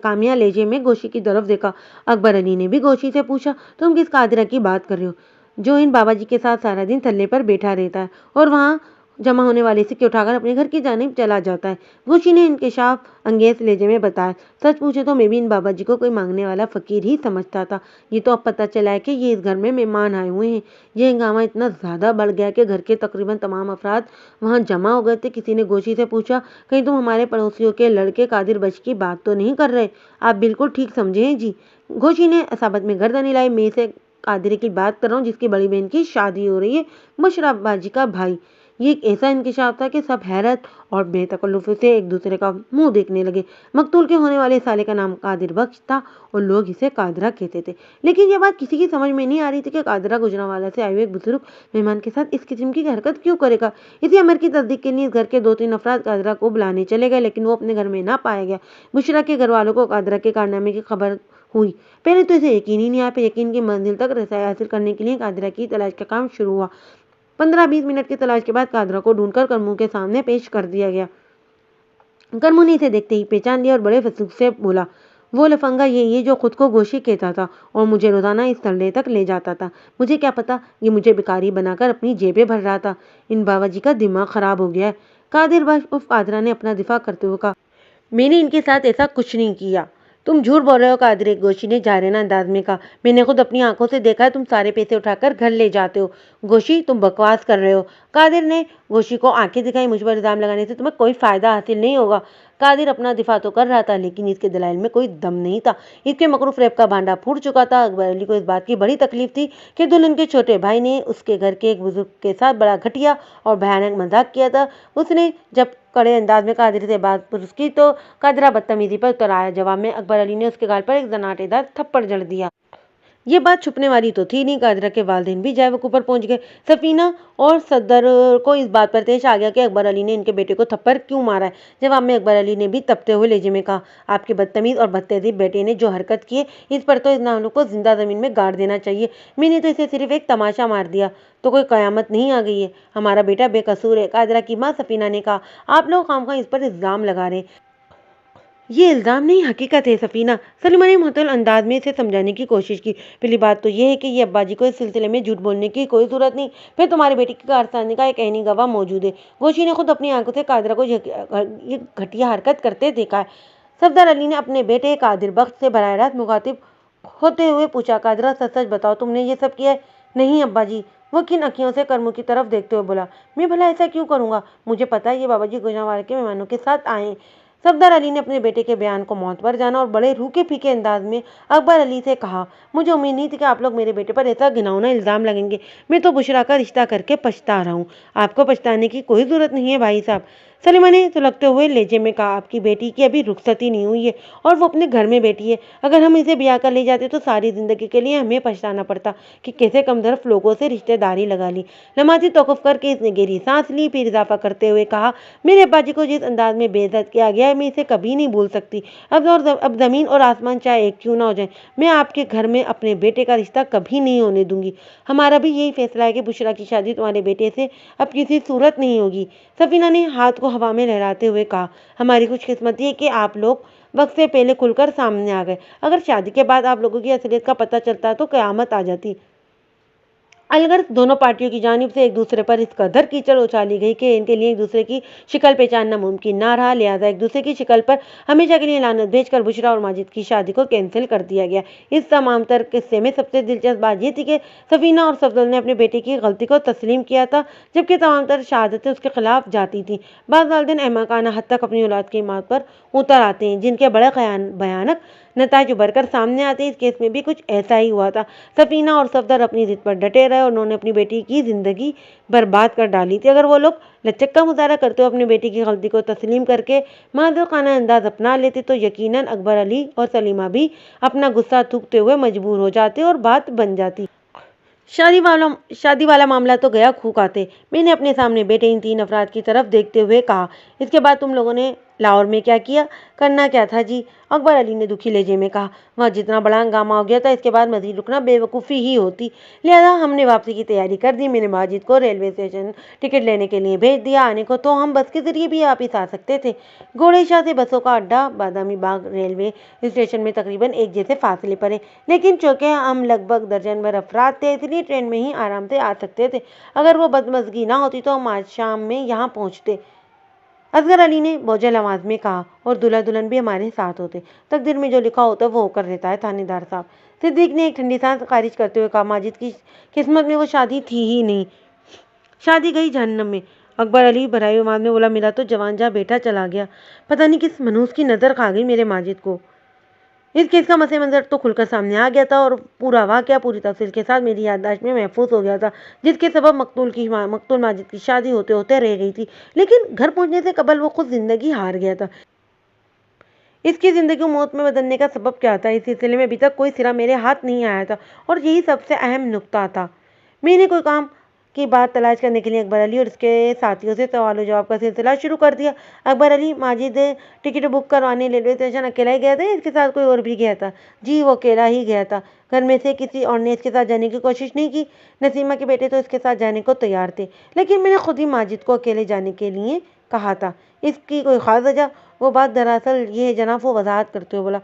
کامیہ لہجے میں گوشی کی طرف دیکھا۔ اکبر علی نے بھی گوشی سے پوچھا، تم کس قادرہ کی بات کر رہے ہو جو ان بابا جی کے ساتھ سارا دن تھلے پر بیٹھا رہتا ہے اور وہاں جمع ہونے والے سکے اٹھا کر اپنے گھر کی جانب چلا جاتا ہے؟ گوشی نے انکشاف انگیز لہجے میں بتایا، سچ پوچھے تو میں بھی ان بابا جی کو کوئی مانگنے والا فقیر ہی سمجھتا تھا، یہ تو اب پتہ چلا ہے کہ یہ اس گھر میں مہمان آئے ہوئے ہیں۔ یہ ہنگامہ اتنا زیادہ بڑھ گیا کہ گھر کے تقریباً تمام افراد وہاں جمع ہو گئے تھے۔ کسی نے گوشی سے پوچھا، کہیں تم ہمارے پڑوسیوں کے لڑکے قادر بخش کی بات تو نہیں کر رہے؟ آپ بالکل ٹھیک سمجھے ہیں جی، گوشی نے اصابت میں گردن ہلائی۔ میں اسے قادرے کی بات کر رہا ہوں جس کی بڑی بہن کی شادی ہو رہی ہے، بشرا باجی کا بھائی۔ یہ ایک ایسا انکشاف تھا کہ سب حیرت اور بے تکلفی سے ایک دوسرے کا منہ دیکھنے لگے۔ مقتول کے ہونے والے سالے کا نام قادر بخش تھا اور لوگ اسے قادرہ کہتے تھے، لیکن یہ بات کسی کی سمجھ میں نہیں آ رہی تھی کہ قادرہ گجرانوالہ سے آئے ہوئے ایک بزرگ مہمان کے ساتھ اس قسم کی حرکت کیوں کرے گا۔ اسی امر کی تصدیق کے لیے اس گھر کے 2-3 افراد قادرہ کو بلانے چلے گئے، لیکن وہ اپنے گھر میں نہ پایا گیا۔ بشرا کے گھر والوں کو قادرہ کے کارنامے کی خبر ہوئی۔ پہلے تو اسے یقین ہی نہیں آیا، پھر یقین کی منزل تک رسائی حاصل کرنے کے لیے قادرہ کی تلاش کا کام شروع ہوا۔ 15-20 منٹ کی تلاش کے بعد قادرہ کو ڈھونڈ کر کرمو کے سامنے پیش کر دیا گیا۔ کرمو نے اسے دیکھتے ہی پہچان لیا اور بڑے وسوخ سے بولا، وہ لفنگا یہی ہے جو خود کو گوشی کہتا تھا اور مجھے روزانہ اس تھلے تک لے جاتا تھا۔ مجھے کیا پتا یہ مجھے بھکاری بنا کر اپنی جیبیں بھر رہا تھا۔ ان بابا جی کا دماغ خراب ہو گیا ہے۔ قادر بخش قادرہ نے اپنا دفاع کرتے ہوئے کہا، میں نے ان کے ساتھ ایسا کچھ نہیں کیا۔ تم جھوٹ بول رہے ہو قادر، گوشی نے جارحانہ انداز میں کہا۔ میں نے خود اپنی آنکھوں سے دیکھا ہے، تم سارے پیسے اٹھا کر گھر لے جاتے ہو۔ گوشی، تم بکواس کر رہے ہو۔ قادر نے گوشی کو آنکھیں دکھائی، مجھ پر الزام لگانے سے تمہیں کوئی فائدہ حاصل نہیں ہوگا۔ قادر اپنا دفاع تو کر رہا تھا لیکن اس کے دلائل میں کوئی دم نہیں تھا۔ اس کے مکروہ فریب کا بھانڈا پھوٹ چکا تھا۔ اکبر علی کو اس بات کی بڑی تکلیف تھی کہ دلہن کے چھوٹے بھائی نے اس کے گھر کے ایک بزرگ کے ساتھ بڑا گھٹیا اور بھیانک مذاق کیا تھا۔ اس نے جب کڑے انداز میں قادر سے بات پرس کی تو قادرہ بدتمیزی پر اتر آیا۔ جواب میں اکبر علی نے اس کے گال پر ایک زناٹے دار تھپڑ جڑ دیا۔ یہ بات چھپنے والی تو تھی نہیں، قادرہ کے والدین بھی جائے وقوع پر پہنچ گئے۔ سفینہ اور صدر کو اس بات پر طیش آ گیا کہ اکبر علی نے ان کے بیٹے کو تھپڑ کیوں مارا ہے۔ جواب میں اکبر علی نے بھی تپتے ہوئے لہجے میں کہا، آپ کے بدتمیز اور بدتہذیب بیٹے نے جو حرکت کی ہے اس پر تو اس نالوں کو زندہ زمین میں گاڑ دینا چاہیے۔ میں نے تو اسے صرف ایک تماشا مار دیا تو کوئی قیامت نہیں آ گئی ہے۔ ہمارا بیٹا بے قصور ہے۔ قادرہ کی ماں سفینہ نے کہا، آپ لوگ خواہ اس پر الزام لگا رہے ہیں۔ یہ الزام نہیں، حقیقت ہے سفینہ۔ سلیمہ نے معطل انداز میں اسے سمجھانے کی کوشش کی۔ پہلی بات تو یہ ہے کہ یہ ابا جی کو اس سلسلے میں جھوٹ بولنے کی کوئی ضرورت نہیں، پھر تمہارے بیٹے کی کارستانی کا ایک عینی گواہ موجود ہے۔ گوشی نے خود اپنی آنکھوں سے قادرہ کو یہ گھٹیا حرکت کرتے دیکھا ہے۔ صفدر علی نے اپنے بیٹے قادر بخش سے براہ راست مخاطب ہوتے ہوئے پوچھا، قادرہ سچ سچ بتاؤ، تم نے یہ سب کیا ہے؟ نہیں ابا جی، وہ کھن آنکھوں سے کرمو کی طرف دیکھتے ہوئے بولا، میں بھلا ایسا کیوں کروں گا؟ مجھے پتا ہے یہ بابا جی گجرانوالہ کے مہمانوں کے ساتھ آئے ہیں۔ صفدر علی نے اپنے بیٹے کے بیان کو معتبر جانا اور بڑے روکھے پھیکے انداز میں اکبر علی سے کہا، مجھے امید نہیں تھی کہ آپ لوگ میرے بیٹے پر ایسا گھناؤنا الزام لگائیں گے۔ میں تو بشرا کا رشتہ کر کے پچھتا رہا ہوں۔ آپ کو پچھتانے کی کوئی ضرورت نہیں ہے بھائی صاحب۔ سلیمہ نے سلگتے ہوئے لہجے میں کہا، آپ کی بیٹی کی ابھی رخصتی نہیں ہوئی ہے اور وہ اپنے گھر میں بیٹھی ہے۔ اگر ہم اسے بیاہ کر لے جاتے تو ساری زندگی کے لیے ہمیں پچھتانا پڑتا کہ کیسے کم ظرف لوگوں سے رشتہ داری لگا لی۔ لمحاتی توقف کر کے اس نے گہری سانس لی، پھر اضافہ کرتے ہوئے کہا، میرے ابا جی کو جس انداز میں بے عزت کیا گیا ہے میں اسے کبھی نہیں بھول سکتی۔ اب زمین اور آسمان چاہے ایک کیوں نہ ہو جائیں، میں آپ کے گھر میں اپنے بیٹے کا رشتہ کبھی نہیں ہونے دوں گی۔ ہمارا بھی یہی فیصلہ ہے کہ بشرا کی شادی تمہارے بیٹے سے اب کسی صورت نہیں ہوگی۔ سفینہ نے ہاتھ کو ہوا میں لہراتے ہوئے کہا، ہماری خوش قسمتی ہے کہ آپ لوگ وقت سے پہلے کھل کر سامنے آ گئے۔ اگر شادی کے بعد آپ لوگوں کی اصلیت کا پتہ چلتا تو قیامت آ جاتی۔ الغرض دونوں پارٹیوں کی جانب سے ایک دوسرے پر اس قدر کیچڑ اچالی گئی کہ ان کے لیے ایک دوسرے کی شکل پہچاننا ممکن نہ رہا، لہٰذا ایک دوسرے کی شکل پر ہمیشہ کے لیے لعنت بھیج کر بشرا اور ماجد کی شادی کو کینسل کر دیا گیا۔ اس تمام تر قصے میں سب سے دلچسپ بات یہ تھی کہ سفینہ اور صفدر نے اپنے بیٹے کی غلطی کو تسلیم کیا تھا، جبکہ تمام تر شہادتیں اس کے خلاف جاتی تھیں۔ بعض والدین احمقانہ حد تک اپنی اولاد کی موت پر اتر آتے ہیں، جن کے بڑے بھیانک नतीजे उभर कर सामने आते इस केस में भी कुछ ऐसा ही हुआ था। सफीना और सफदर अपनी जिद पर डटे रहे और उन्होंने अपनी बेटी की जिंदगी बर्बाद कर डाली थी। अगर वो लोग लचक का मुजाहरा करते हुए अपनी बेटी की गलती को तस्लीम करके मादरखाना अंदाज अपना लेते तो यकीनन अकबर अली और सलीमा भी अपना गुस्सा थूकते हुए मजबूर हो जाते और बात बन जाती। शादी वाला मामला तो गया खूब आते। मैंने अपने सामने बैठे इन 3 अफराद की तरफ देखते हुए कहा, इसके बाद तुम लोगों ने लाहौर में क्या किया? करना क्या था जी? अकबर अली ने दुखी लहजे में कहा, वहाँ जितना बड़ा हंगामा हो गया था, इसके बाद मजीद रुकना बेवकूफ़ी ही होती, लिहाजा हमने वापसी की तैयारी कर दी। मैंने माजिद को रेलवे स्टेशन टिकट लेने के लिए भेज दिया। आने को तो हम बस के जरिए भी वापिस आ सकते थे। घोड़े शाह से बसों का अड्डा बादामी बाग रेलवे स्टेशन में तकरीबन एक जैसे फासले पर है, लेकिन चूंकि हम लगभग दर्जन भर अफराद थे इसलिए ट्रेन में ही आराम से आ सकते थे। अगर वो बदमज़गी ना होती तो हम आज शाम में यहाँ पहुँचते, असगर अली ने बोझल आवाज़ में कहा, और दूल्हा दुल्हन भी हमारे साथ होते। तकदीर में जो लिखा होता है वो होकर रहता है थानेदार साहब। सिद्दीक ने एक ठंडी सांस खारिज करते हुए कहा, माजिद की किस्मत में वो शादी थी ही नहीं, शादी गई जहन्नम में। अकबर अली भराई आवाज़ में बोला, मिला तो जवान जहाँ बैठा चला गया, पता नहीं किस मनहूस की नज़र खा गई मेरे माजिद को। इस केस का मसे मंजर तो खुलकर सामने आ गया था और पूरा वाक़या पूरी तफसील के साथ मेरी याददाश्त में महफूज हो गया था, जिसके सबब मकतूल माजिद की शादी होते होते रह गई थी, लेकिन घर पहुंचने से कबल वो खुद जिंदगी हार गया था। इसकी ज़िंदगी को मौत में बदलने का सबब क्या था, इस सिलसिले में अभी तक कोई सिरा मेरे हाथ नहीं आया था और यही सबसे अहम नुक्ता था। मैंने कोई काम की बात तलाश करने के लिए अकबर अली और उसके साथियों से सवाल जवाब का सिलसिला शुरू कर दिया। अकबर अली, माजिद टिकट बुक करवाने रेलवे स्टेशन अकेला ही गया था, इसके साथ कोई और भी गया था? जी, वो अकेला ही गया था। घर में से किसी और ने इसके साथ जाने की कोशिश नहीं की। नसीमा के बेटे तो इसके साथ जाने को तैयार थे, लेकिन मैंने खुद ही माजिद को अकेले जाने के लिए कहा था। इसकी कोई खास वजह? वो बात दरअसल ये है जनाब, वो वजाहत करते हुए बोला।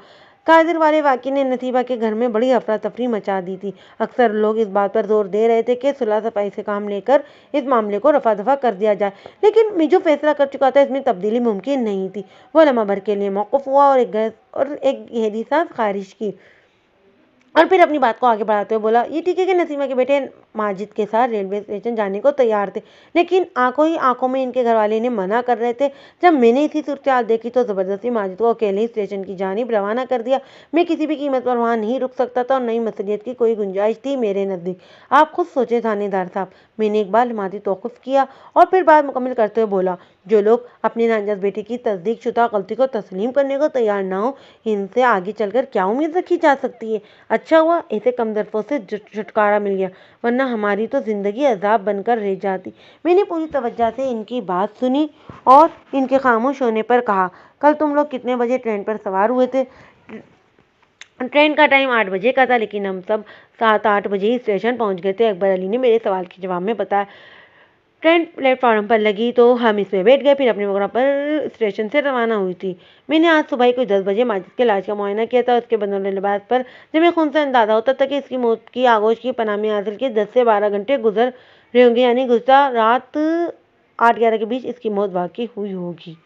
कादिर वाले वाक़े ने नसीबा के घर में बड़ी अफरा तफरी मचा दी थी। अक्सर लोग इस बात पर जोर दे रहे थे कि सुलह सफाई से काम लेकर इस मामले को रफा दफा कर दिया जाए, लेकिन मैं जो फैसला कर चुका था इसमें तब्दीली मुमकिन नहीं थी। वो लम्हा भर के लिए मौक़ूफ़ हुआ और एक गहरी सांस खारिज की और फिर अपनी बात को आगे बढ़ाते हुए बोला, ये ठीक है कि नसीमा के बेटे माजिद के साथ रेलवे स्टेशन जाने को तैयार थे, लेकिन आंखों ही आंखों में इनके घर वाले इन्हें मना कर रहे थे। जब मैंने इसी सूरत देखी तो ज़बरदस्ती माजिद को अकेले ही स्टेशन की जानिब रवाना कर दिया। मैं किसी भी कीमत पर वहाँ नहीं रुक सकता था और नई मसलियत की कोई गुंजाइश थी मेरे नज़दीक। आप खुद सोचे थानेदार साहब। मैंने एक बार हिमाती तौक़ुफ़ किया और फिर बात मुकम्मल करते हुए बोला, जो लोग अपनी नाजायज़ बेटी की तस्दीक शुदा गलती को तस्लीम करने को तैयार ना हो, इनसे आगे चलकर क्या उम्मीद रखी जा सकती है? अच्छा हुआ ऐसे कमदर्फों से छुटकारा मिल गया, वरना हमारी तो ज़िंदगी अजाब बनकर रह जाती। मैंने पूरी तवज्जो से इनकी बात सुनी और इनके खामोश होने पर कहा, कल तुम लोग कितने बजे ट्रेन पर सवार हुए थे? ट्रेन का टाइम 8 बजे का था, लेकिन हम सब 7-8 बजे ही स्टेशन पहुंच गए थे। अकबर अली ने मेरे सवाल के जवाब में बताया। ट्रेन प्लेटफॉर्म पर लगी तो हम इसमें बैठ गए, फिर अपने वगैरह पर स्टेशन से रवाना हुई थी। मैंने आज सुबह कोई 10 बजे माजिद के इलाज का मुआयना किया था। उसके बदन लिबास पर जब खून से अंदाजा होता था कि इसकी मौत की आगोश की पनाह में हासिल के 10 से 12 घंटे गुजर रहे होंगे, यानी गुज़श्ता रात 8-11 के बीच इसकी मौत वाक़ई हुई होगी।